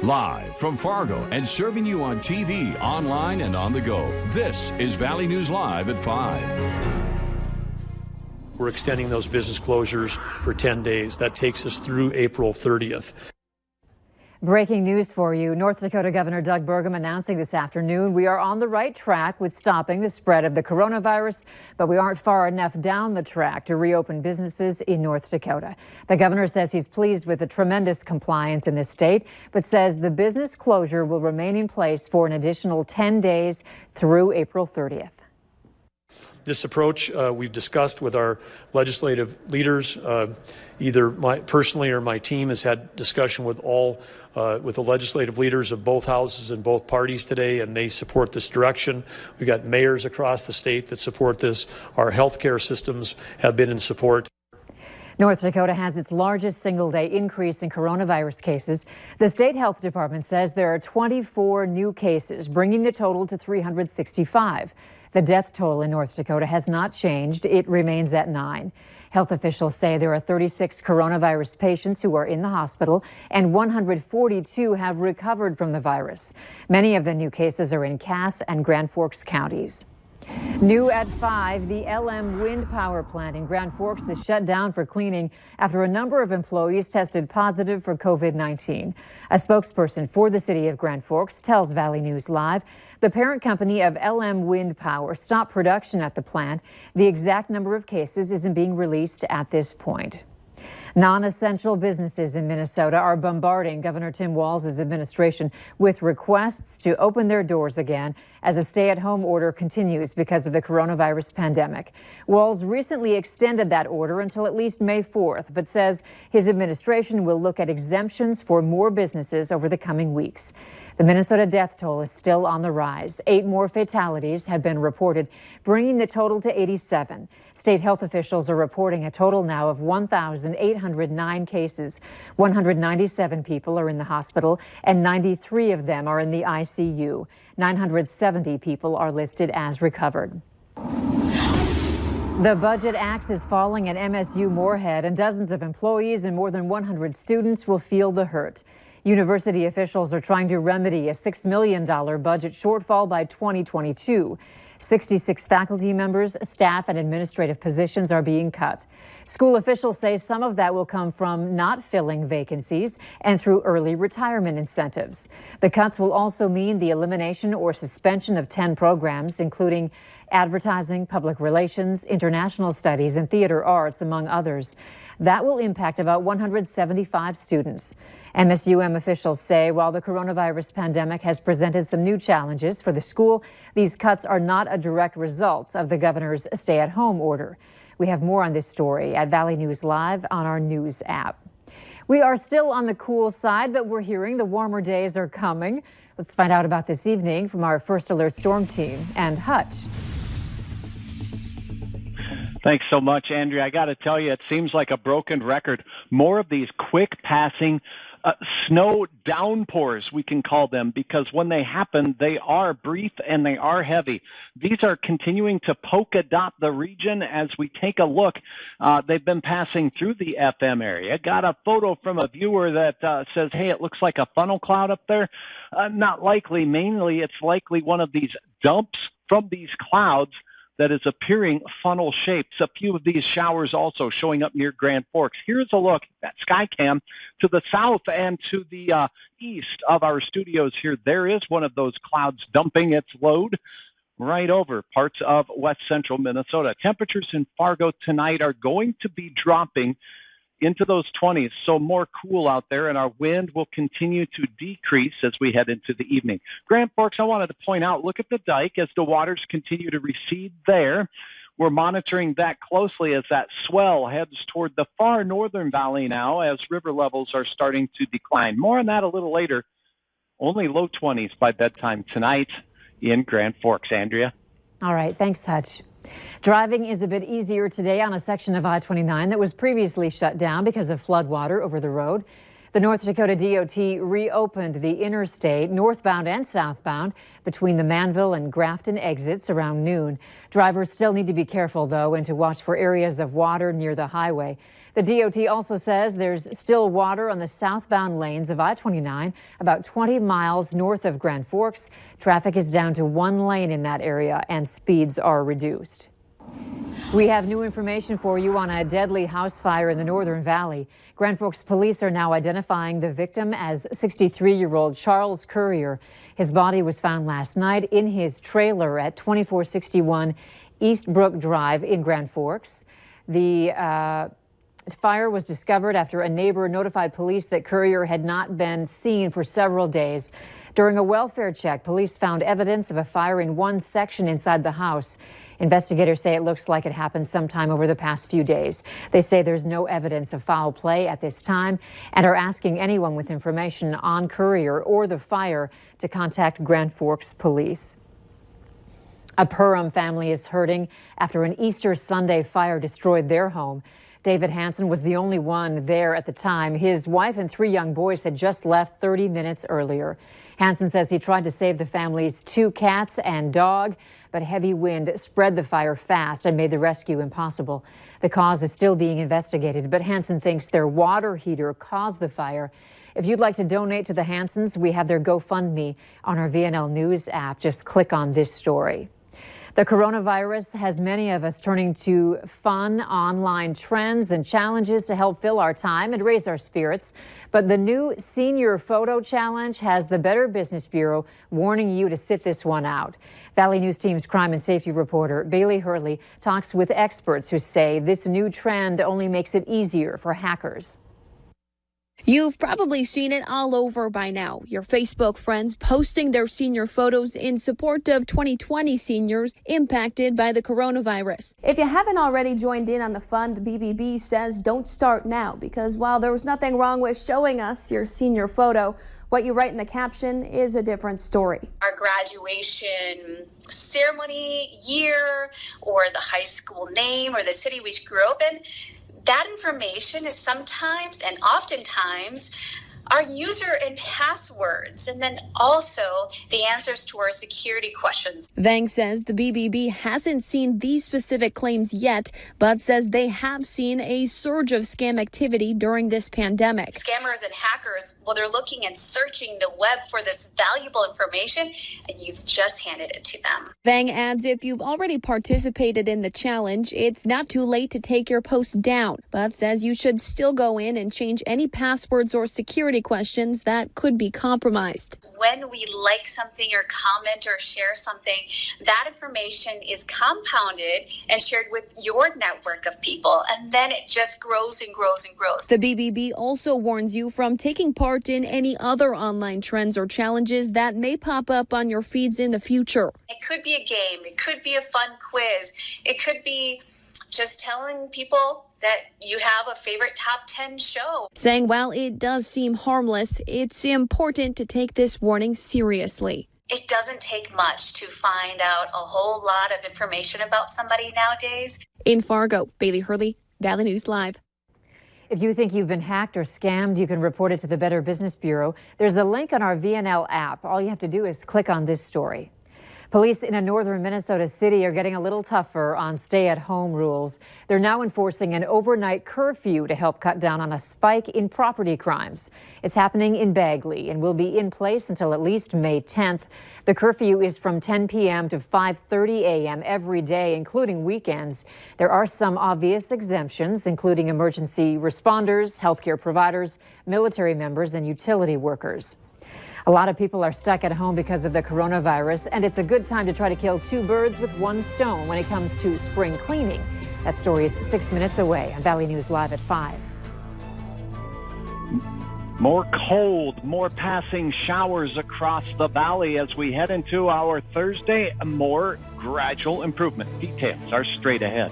Live from Fargo and serving you on TV, online, and on the go. This is Valley News Live at 5. We're extending those business closures for 10 days. That takes us through April 30th. Breaking news for you. North Dakota Governor Doug Burgum announcing this afternoon we are on the right track with stopping the spread of the coronavirus, but we aren't far enough down the track to reopen businesses in North Dakota. The governor says he's pleased with the tremendous compliance in the state, but says the business closure will remain in place for an additional 10 days through April 30th. This approach we've discussed with our legislative leaders. Either personally or my team has had discussion with with the legislative leaders of both houses and both parties today, and they support this direction. We've got mayors across the state that support this. Our healthcare systems have been in support. North Dakota has its largest single-day increase in coronavirus cases. The state health department says there are 24 new cases, bringing the total to 365. The death toll in North Dakota has not changed. It remains at 9. Health officials say there are 36 coronavirus patients who are in the hospital and 142 have recovered from the virus. Many of the new cases are in Cass and Grand Forks counties. New at 5, the LM Wind Power Plant in Grand Forks is shut down for cleaning after a number of employees tested positive for COVID-19. A spokesperson for the city of Grand Forks tells Valley News Live the parent company of LM Wind Power stopped production at the plant. The exact number of cases isn't being released at this point. Non-essential businesses in Minnesota are bombarding Governor Tim Walz's administration with requests to open their doors again as a stay-at-home order continues because of the coronavirus pandemic. Walz recently extended that order until at least May 4th, but says his administration will look at exemptions for more businesses over the coming weeks. The Minnesota death toll is still on the rise. 8 more fatalities have been reported, bringing the total to 87. State health officials are reporting a total now of 1,809 cases. 197 people are in the hospital, and 93 of them are in the ICU. 970 people are listed as recovered. The budget axe is falling at MSU Moorhead, and dozens of employees and more than 100 students will feel the hurt. University officials are trying to remedy a $6 million budget shortfall by 2022. 66 faculty members, staff, and administrative positions are being cut. School officials say some of that will come from not filling vacancies and through early retirement incentives. The cuts will also mean the elimination or suspension of 10 programs, including advertising, public relations, international studies, and theater arts, among others. That will impact about 175 students. MSUM officials say while the coronavirus pandemic has presented some new challenges for the school, these cuts are not a direct result of the governor's stay-at-home order. We have more on this story at Valley News Live on our news app. We are still on the cool side, but we're hearing the warmer days are coming. Let's find out about this evening from our First Alert Storm team and Hutch. Thanks so much, Andrea. I got to tell you, it seems like a broken record. More of these quick passing snow downpours, we can call them, because when they happen, they are brief and they are heavy. These are continuing to polka dot the region as we take a look. They've been passing through the FM area. Got a photo from a viewer that says, hey, it looks like a funnel cloud up there. Not likely. Mainly, it's likely one of these dumps from these clouds that is appearing funnel shaped. A few of these showers also showing up near Grand Forks. Here's a look at Skycam to the south and to the east of our studios here. There is one of those clouds dumping its load right over parts of west central Minnesota. Temperatures in Fargo tonight are going to be dropping into those 20s, so more cool out there, and our wind will continue to decrease as we head into the evening. Grand Forks, I wanted to point out, look at the dike as the waters continue to recede there. We're monitoring that closely as that swell heads toward the far northern valley now as river levels are starting to decline. More on that a little later. Only low 20s by bedtime tonight in Grand Forks. Andrea? All right, thanks, Hutch. Driving is a bit easier today on a section of I-29 that was previously shut down because of floodwater over the road. The North Dakota DOT reopened the interstate northbound and southbound between the Manville and Grafton exits around noon. Drivers still need to be careful, though, and to watch for areas of water near the highway. The DOT also says there's still water on the southbound lanes of I-29, about 20 miles north of Grand Forks. Traffic is down to one lane in that area and speeds are reduced. We have new information for you on a deadly house fire in the Northern Valley. Grand Forks police are now identifying the victim as 63-year-old Charles Currier. His body was found last night in his trailer at 2461 East Brook Drive in Grand Forks. The fire was discovered after a neighbor notified police that Currier had not been seen for several days. During a welfare check, police found evidence of a fire in one section inside the house. Investigators say it looks like it happened sometime over the past few days. They say there's no evidence of foul play at this time and are asking anyone with information on Currier or the fire to contact Grand Forks police. A Perham family is hurting after an Easter Sunday fire destroyed their home. David Hansen was the only one there at the time. His wife and 3 young boys had just left 30 minutes earlier. Hansen says he tried to save the family's 2 cats and dog, but heavy wind spread the fire fast and made the rescue impossible. The cause is still being investigated, but Hansen thinks their water heater caused the fire. If you'd like to donate to the Hansens, we have their GoFundMe on our VNL News app. Just click on this story. The coronavirus has many of us turning to fun online trends and challenges to help fill our time and raise our spirits. But the new Senior Photo Challenge has the Better Business Bureau warning you to sit this one out. Valley News Team's crime and safety reporter Bailey Hurley talks with experts who say this new trend only makes it easier for hackers. You've probably seen it all over by now. Your Facebook friends posting their senior photos in support of 2020 seniors impacted by the coronavirus. If you haven't already joined in on the fun, the BBB says don't start now, because while there was nothing wrong with showing us your senior photo, what you write in the caption is a different story. Our graduation ceremony year, or the high school name, or the city we grew up in, that information is sometimes and oftentimes our user and passwords, and then also the answers to our security questions. Vang says the BBB hasn't seen these specific claims yet, but says they have seen a surge of scam activity during this pandemic. Scammers and hackers, well, they're looking and searching the web for this valuable information, and you've just handed it to them. Vang adds if you've already participated in the challenge, it's not too late to take your post down, but says you should still go in and change any passwords or security questions that could be compromised. When we like something or comment or share something, that information is compounded and shared with your network of people, and then it just grows and grows and grows. The BBB also warns you from taking part in any other online trends or challenges that may pop up on your feeds in the future. It could be a game, it could be a fun quiz, it could be just telling people that you have a favorite top 10 show. Saying while it does seem harmless, it's important to take this warning seriously. It doesn't take much to find out a whole lot of information about somebody nowadays. In Fargo, Bailey Hurley, Valley News Live. If you think you've been hacked or scammed, you can report it to the Better Business Bureau. There's a link on our VNL app. All you have to do is click on this story. Police in a northern Minnesota city are getting a little tougher on stay-at-home rules. They're now enforcing an overnight curfew to help cut down on a spike in property crimes. It's happening in Bagley and will be in place until at least May 10th. The curfew is from 10 p.m. to 5:30 a.m. every day, including weekends. There are some obvious exemptions, including emergency responders, healthcare providers, military members, and utility workers. A lot of people are stuck at home because of the coronavirus, and it's a good time to try to kill 2 birds with 1 stone when it comes to spring cleaning. That story is 6 minutes away on Valley News Live at 5. More cold, more passing showers across the valley as we head into our Thursday. More gradual improvement. Details are straight ahead.